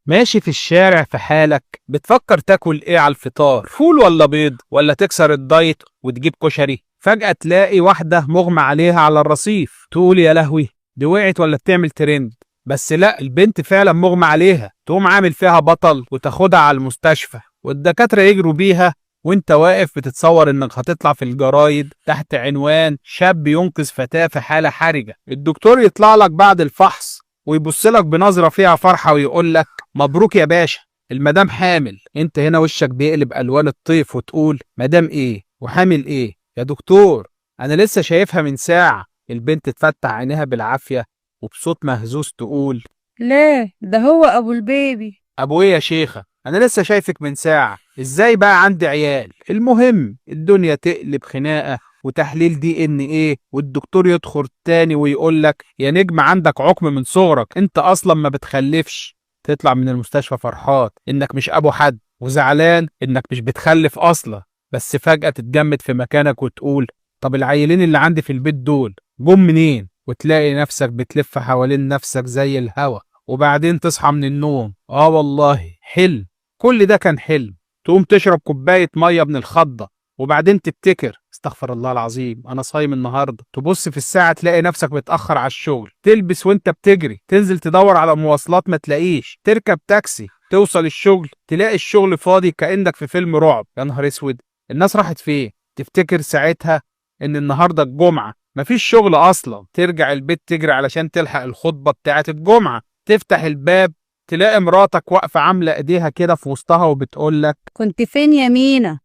ماشي في الشارع في حالك، بتفكر تاكل ايه على الفطار؟ فول ولا بيض ولا تكسر الدايت وتجيب كشري؟ فجأة تلاقي واحدة مغمى عليها على الرصيف، تقول يا لهوي دي وقعت ولا بتعمل ترند. بس لا، البنت فعلا مغمى عليها، تقوم عامل فيها بطل وتاخدها على المستشفى والدكاترة يجروا بيها، وانت واقف بتتصور انك هتطلع في الجرايد تحت عنوان شاب ينقذ فتاة في حالة حرجة. الدكتور يطلع لك بعد الفحص ويبص لك بنظرة فيها فرحة ويقول لك مبروك يا باشا، المدام حامل. انت هنا وشك بيقلب الوان الطيف وتقول مدام ايه وحامل ايه يا دكتور؟ انا لسه شايفها من ساعة. البنت تفتح عينيها بالعافية وبصوت مهزوز تقول ليه ده هو ابو البيبي. ابو ايه يا شيخة؟ انا لسه شايفك من ساعة، ازاي بقى عندي عيال؟ المهم الدنيا تقلب خناقة وتحليل دي ان ايه، والدكتور يدخل تاني ويقول لك يا نجم عندك عقم من صغرك، انت اصلا ما بتخلفش. تطلع من المستشفى فرحان انك مش ابو حد وزعلان انك مش بتخلف اصلا، بس فجأة تتجمد في مكانك وتقول طب العيلين اللي عندي في البيت دول جم منين؟ وتلاقي نفسك بتلف حوالين نفسك زي الهوا. وبعدين تصحى من النوم، والله حلم، كل ده كان حلم. تقوم تشرب كوباية مية من الخضة وبعدين تفتكر استغفر الله العظيم انا صايم النهارده. تبص في الساعة تلاقي نفسك متأخر على الشغل، تلبس وانت بتجري، تنزل تدور على مواصلات ما تلاقيش، تركب تاكسي، توصل الشغل تلاقي الشغل فاضي كأنك في فيلم رعب. يا نهار اسود، الناس راحت فين؟ تفتكر ساعتها ان النهارده الجمعة مفيش شغل اصلا، ترجع البيت تجري علشان تلحق الخطبة بتاعت الجمعة. تفتح الباب تلاقي مراتك واقفة عاملة ايديها كده في وسطها وبتقول لك كنت فين يا مينا؟